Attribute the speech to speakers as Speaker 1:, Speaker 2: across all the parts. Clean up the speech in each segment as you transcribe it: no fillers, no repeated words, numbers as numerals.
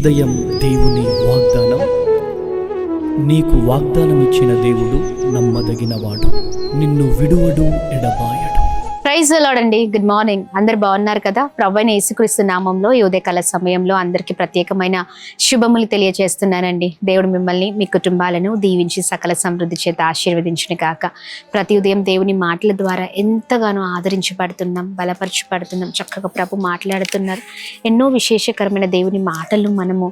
Speaker 1: ఉదయం దేవుని వాగ్దానం. నీకు వాగ్దానం ఇచ్చిన దేవుడు నమ్మదగినవాడు, నిన్ను విడువడు, ఎడబాయడు.
Speaker 2: ప్రైజ్ ది లార్డ్ అండి. Good morning. అందరు బాగున్నారు కదా? ప్రభువైన యేసుక్రీస్తు నామంలో ఈ ఉదయకాల సమయంలో అందరికీ ప్రత్యేకమైన శుభములు తెలియజేస్తున్నానండి. దేవుడు మిమ్మల్ని, మీ కుటుంబాలను దీవించి సకల సమృద్ధి చేత ఆశీర్వదించును గాక. ప్రతి ఉదయం దేవుని మాటల ద్వారా ఎంతగానో ఆదరించబడుతున్నాం, బలపరచబడుతున్నాం. చక్కగా ప్రభు మాట్లాడుతున్నారు. ఎన్నో విశేషకరమైన దేవుని మాటలు మనము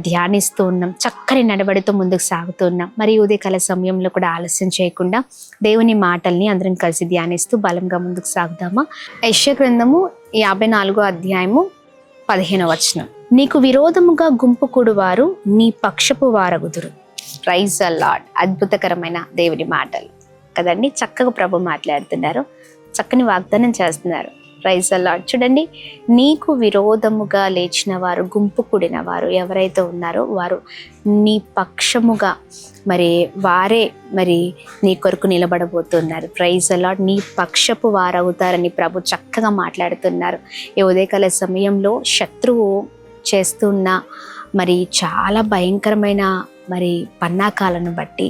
Speaker 2: ధ్యానిస్తూ ఉన్నాం. చక్కని నడవడితో ముందుకు సాగుతున్నాం. మరి ఉదయకాల సమయంలో కూడా ఆలస్యం చేయకుండా దేవుని మాటల్ని అందరం కలిసి ధ్యానిస్తూ బలంగా ముందుకు సాగుదామా? యెషయా గ్రంథము 54వ అధ్యాయము 15వ వచనం. నీకు విరోధముగా గుంపు కూడువారు నీ పక్షపు వారగుదురు. Praise the Lord. అద్భుతకరమైన దేవుని మాటలు కదండి. చక్కగా ప్రభు మాట్లాడుతున్నారు, చక్కని వాగ్దానం చేస్తున్నారు. Praise the Lord. చూడండి, నీకు విరోధముగా లేచిన వారు, గుంపు కూడిన వారు ఎవరైతే ఉన్నారో వారు నీ పక్షముగా వారే నీ కొరకు నిలబడబోతున్నారు. Praise the lord. నీ పక్షపు వారవుతారని ప్రభు చక్కగా మాట్లాడుతున్నారు. ఈ ఉదయకాల సమయంలో శత్రువు చేస్తున్న చాలా భయంకరమైన పన్నాకాలను బట్టి,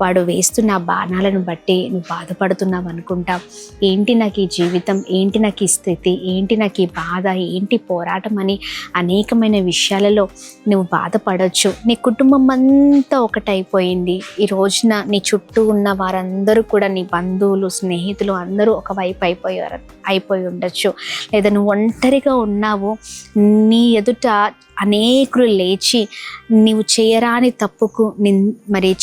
Speaker 2: వాడు వేస్తున్న బాణాలను బట్టి నువ్వు బాధపడుతున్నావు అనుకుంటావు. ఏంటి నాకు ఈ జీవితం, ఏంటి నాకు ఈ స్థితి, ఏంటి నాకు ఈ బాధ, ఏంటి పోరాటం అని అనేకమైన విషయాలలో నువ్వు బాధపడవచ్చు. నీ కుటుంబం అంతా ఒకటైపోయింది. ఈ రోజున నీ చుట్టూ ఉన్న వారందరూ కూడా, నీ బంధువులు, స్నేహితులు అందరూ ఒకవైపు అయిపోయి ఉండొచ్చు. లేదా నువ్వు ఒంటరిగా ఉన్నావు. నీ ఎదుట అనేకులు లేచి నీవు చేయరాని తప్పుకు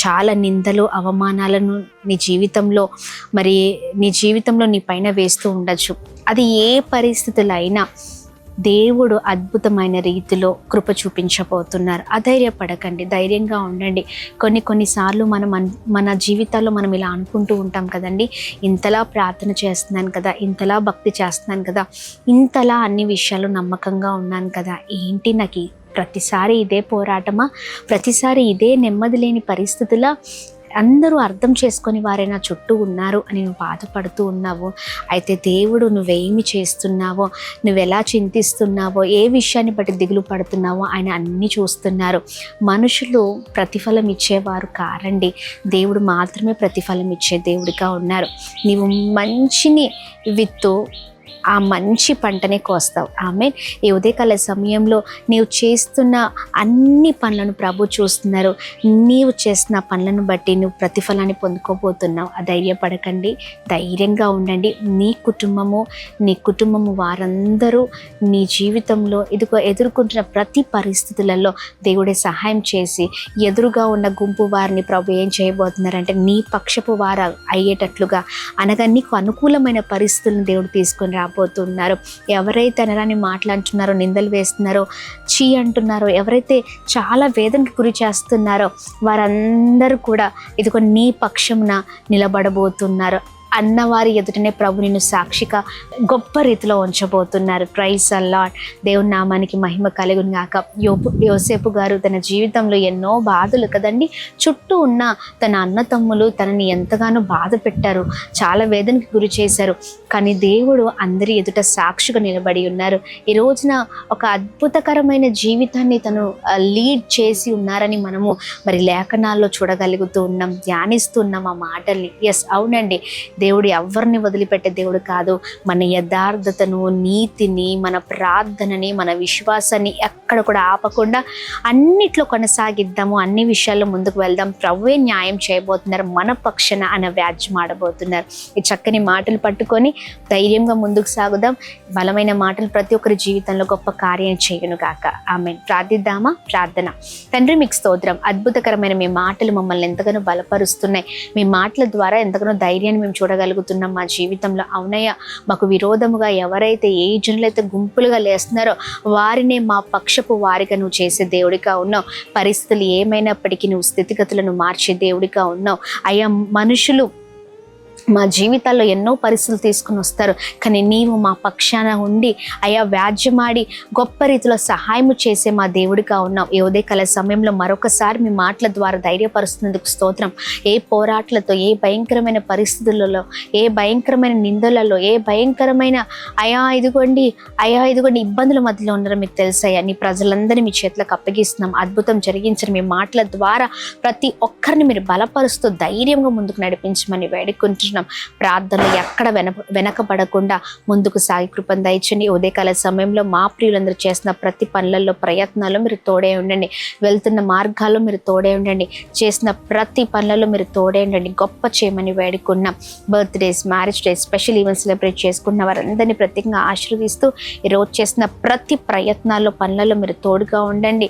Speaker 2: చాలా నిందలు, అవమానాలను నీ జీవితంలో నీ పైన వేస్తూ ఉండొచ్చు. అది ఏ పరిస్థితులు అయినా దేవుడు అద్భుతమైన రీతిలో కృప చూపించబోతున్నారు. అధైర్యపడకండి, ధైర్యంగా ఉండండి. కొన్నిసార్లు మన జీవితాల్లో మనం ఇలా అనుకుంటూ ఉంటాం కదండి, ఇంతలా ప్రార్థన చేస్తున్నాను కదా, ఇంతలా భక్తి చేస్తున్నాను కదా, ఇంతలా అన్ని విషయాలు నమ్మకంగా ఉన్నాను కదా, ఏంటి నాకు ప్రతిసారి ఇదే పోరాటమా, ప్రతిసారి ఇదే నెమ్మది లేని పరిస్థితుల, అందరూ అర్థం చేసుకొని వారైనా చుట్టూ ఉన్నారు అని నువ్వు బాధపడుతూ ఉన్నావు. అయితే దేవుడు నువ్వేమి చేస్తున్నావో, నువ్వెలా చింతిస్తున్నావో, ఏ విషయాన్ని బట్టి దిగులు పడుతున్నావో ఆయన అన్నీ చూస్తున్నారు. మనుషులు ప్రతిఫలం ఇచ్చేవారు కారండి, దేవుడు మాత్రమే ప్రతిఫలం ఇచ్చే దేవుడిగా ఉన్నారు. నీవు మంచిని విత్తు, ఆ మంచి పంటనే కోస్తావు. ఆమె ఈ ఉదయకాల సమయంలో నీవు చేస్తున్న అన్ని పనులను ప్రభు చూస్తున్నారు. నీవు చేస్తున్న పనులను బట్టి నువ్వు ప్రతిఫలాన్ని పొందుకోబోతున్నావు. అధైర్యపడకండి, ధైర్యంగా ఉండండి. నీ కుటుంబము వారందరూ నీ జీవితంలో ఎదుర్కొంటున్న ప్రతి పరిస్థితులలో దేవుడే సహాయం చేసి, ఎదురుగా ఉన్న గుంపు వారిని ప్రభు ఏం చేయబోతున్నారంటే నీ పక్షపు వారు అయ్యేటట్లుగా, అనగా నీకు అనుకూలమైన పరిస్థితులను దేవుడు తీసుకొని రాబోతున్నారు. ఎవరైతే అనరాని మాట్లాడుతున్నారో, నిందలు వేస్తున్నారో, చీ అంటున్నారో, ఎవరైతే చాలా వేదనకి గురి చేస్తున్నారో వారందరూ కూడా ఇదిగో నీ పక్షమున నిలబడబోతున్నారు. అన్నవారి ఎదుటనే ప్రభు నిన్ను సాక్షిగా గొప్ప రీతిలో ఉంచబోతున్నారు. Praise the lord. దేవుని నామానికి మహిమ కలుగును గాక. యోసేపు గారు తన జీవితంలో ఎన్నో బాధలు కదండి, చుట్టూ ఉన్న తన అన్నతమ్ములు తనని ఎంతగానో బాధ పెట్టారు, చాలా వేదనకి గురి చేశారు. కానీ దేవుడు అందరి ఎదుట సాక్షిగా నిలబడి ఉన్నారు. ఈ రోజున ఒక అద్భుతకరమైన జీవితాన్ని తను లీడ్ చేసి ఉన్నారని మనము లేఖనాల్లో చూడగలుగుతూ ఉన్నాం, ధ్యానిస్తున్నాం ఆ మాటల్ని. ఎస్, అవునండి, దేవుడు ఎవరిని వదిలిపెట్టే దేవుడు కాదు. మన యథార్థతను, నీతిని, మన ప్రార్థనని, మన విశ్వాసాన్ని ఎక్కడ కూడా ఆపకుండా అన్నిట్లో కొనసాగిద్దాము. అన్ని విషయాల్లో ముందుకు వెళ్దాం. ప్రభువే న్యాయం చేయబోతున్నారు, మన పక్షాన అనే వ్యాజ్యం ఆడబోతున్నారు. ఈ చక్కని మాటలు పట్టుకొని ధైర్యంగా ముందుకు సాగుదాం. బలమైన మాటలు ప్రతి ఒక్కరి జీవితంలో గొప్ప కార్యం చేయను గాక. ఆమేన్. ప్రార్థిద్దామా? ప్రార్థన. తండ్రి, మీకు స్తోత్రం. అద్భుతకరమైన మీ మాటలు మమ్మల్ని ఎంతగానో బలపరుస్తున్నాయి. మీ మాటల ద్వారా ఎంతగానో ధైర్యాన్ని మేము చూడగలుగుతున్నాం మా జీవితంలో. అవునయ్య, మాకు విరోధముగా ఎవరైతే, ఏ జనులైతే గుంపులుగా లేస్తున్నారో వారినే మా పక్షపు వారిగా నువ్వు చేసే దేవుడిగా ఉన్నావు. పరిస్థితులు ఏమైనప్పటికీ నువ్వు స్థితిగతులను మార్చే దేవుడిగా ఉన్నావు. అయ్యా, మనుషులు మా జీవితాల్లో ఎన్నో పరిస్థితులు తీసుకుని వస్తారు, కానీ నీవు మా పక్షాన ఉండి అయా వ్యాజ్యమాడి గొప్ప రీతిలో సహాయము చేసే మా దేవుడిగా ఉన్నావు. ఈ ఉదయకాల సమయంలో మరొకసారి మీ మాటల ద్వారా ధైర్యపరుస్తున్నందుకు స్తోత్రం. ఏ పోరాట్లతో, ఏ భయంకరమైన పరిస్థితులలో, ఏ భయంకరమైన నిందలలో, ఏ భయంకరమైన అయా ఇదిగోండి ఇబ్బందుల మధ్యలో ఉన్నారో మీకు తెలుసయ్యా. నీ ప్రజలందరినీ మీ చేతులకు అప్పగిస్తున్నాం. అద్భుతం జరిగించిన మీ మాటల ద్వారా ప్రతి ఒక్కరిని మీరు బలపరుస్తూ ధైర్యంగా ముందుకు నడిపించమని వేడుకుంటున్నాం. ప్రార్థనలు ఎక్కడ వెనకబడకుండా ముందుకు సాగి కృపను దయచండి. ఉదయకాల సమయంలో మా ప్రియులందరూ చేసిన ప్రతి పనులలో, ప్రయత్నాల్లో మీరు తోడే ఉండండి. వెళ్తున్న మార్గాల్లో మీరు తోడే ఉండండి. చేసిన ప్రతి పనులలో మీరు తోడే ఉండండి. గొప్ప చేయమని వేడుకున్నాం. Birthdays, marriage days, special events celebrate చేసుకున్న వారందరినీ ప్రత్యేకంగా ఆశీర్వదిస్తూ ఈరోజు చేసిన ప్రతి ప్రయత్నాల్లో, పనులలో మీరు తోడుగా ఉండండి.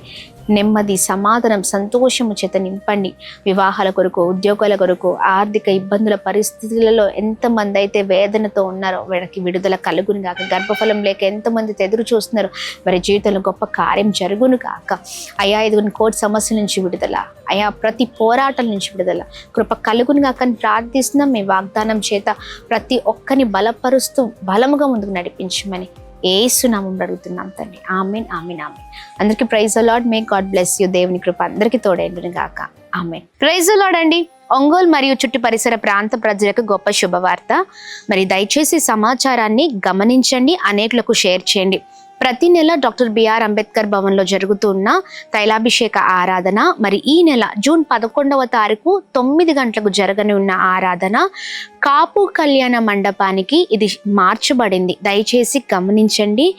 Speaker 2: నెమ్మది, సమాధానం, సంతోషము చేత నింపండి. వివాహాల కొరకు, ఉద్యోగాల కొరకు, ఆర్థిక ఇబ్బందుల పరిస్థితులలో ఎంతమంది అయితే వేదనతో ఉన్నారో వారికి విడుదల కలుగును గాక. గర్భఫలం లేక ఎంతమంది ఎదురు చూస్తున్నారు, వారి జీవితంలో గొప్ప కార్యం జరుగును గాక. అయా ఇదిగోని కోర్టు సమస్యల నుంచి విడుదల, అయా ప్రతి పోరాటం నుంచి విడుదల కృప కలుగును గాక అని ప్రార్థిస్తున్నాం. మీ వాగ్దానం చేత ప్రతి ఒక్కరిని బలపరుస్తూ బలముగా ముందుకు నడిపించమని యేసునామం అడుగుతున్నాం తండ్రి. ఆమేన్, ఆమేన్, ఆమేన్. అందరికీ praise the lord. May God bless you. దేవుని కృప అందరికీ తోడైండును గాక. ఆమేన్. ప్రైజ్ ది లార్డ్ అండి. ఒంగోలు మరియు చుట్టు పరిసర ప్రాంత ప్రజలకు గొప్ప శుభవార్త. మరి దయచేసి సమాచారాన్ని గమనించండి, అనేకులకు షేర్ చేయండి. ప్రతి నెల డాక్టర్ బిఆర్ అంబేద్కర్ భవన్లో జరుగుతున్న తైలాభిషేక ఆరాధన మరి ఈ నెల జూన్ 11వ తారీఖు 9 గంటలకు జరగనున్న ఆరాధన కాపు కళ్యాణ మండపానికి ఇది మార్చబడింది. దయచేసి గమనించండి,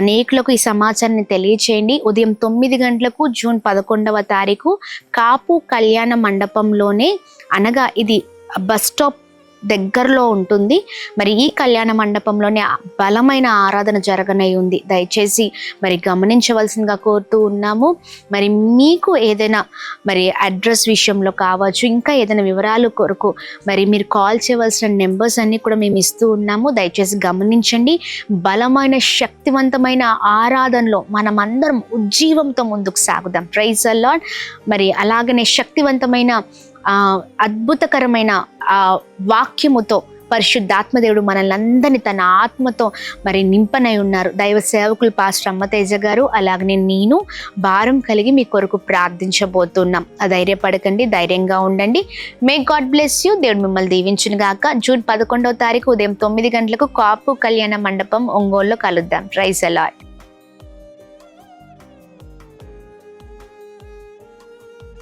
Speaker 2: అనేకులకు ఈ సమాచారాన్ని తెలియచేయండి. ఉదయం 9 గంటలకు జూన్ 11వ తారీఖు కాపు కళ్యాణ మండపంలోనే, అనగా ఇది బస్ స్టాప్ దగ్గరలో ఉంటుంది. మరి ఈ కళ్యాణ మండపంలోనే బలమైన ఆరాధన జరగనై ఉంది. దయచేసి మరి గమనించవలసిందిగా కోరుతూ ఉన్నాము. మరి మీకు ఏదైనా మరి అడ్రస్ విషయంలో కావచ్చు, ఇంకా ఏదైనా వివరాలు కొరకు మరి మీరు కాల్ చేయవలసిన నెంబర్స్ అన్నీ కూడా మేము ఇస్తూ ఉన్నాము. దయచేసి గమనించండి. బలమైన శక్తివంతమైన ఆరాధనలో మనమందరం ఉజ్జీవంతో ముందుకు సాగుదాం. Praise the lord. మరి అలాగనే శక్తివంతమైన అద్భుతకరమైన వాక్యముతో పరిశుద్ధాత్మదేవుడు మనల్ని అందరినీ తన ఆత్మతో మరి నింపనై ఉన్నారు. దైవ సేవకులు పాస్టర్ అమ్మతేజ గారు, అలాగనే నేను భారం కలిగి మీ కొరకు ప్రార్థించబోతున్నాం. ధైర్యపడకండి, ధైర్యంగా ఉండండి. మే గాడ్ బ్లెస్ యూ. దేవుడు మిమ్మల్ని దీవించును గాక. జూన్ 11వ తారీఖు ఉదయం 9 గంటలకు కాపు కళ్యాణ మండపం ఒంగోలులో కలుద్దాం. Praise the lord.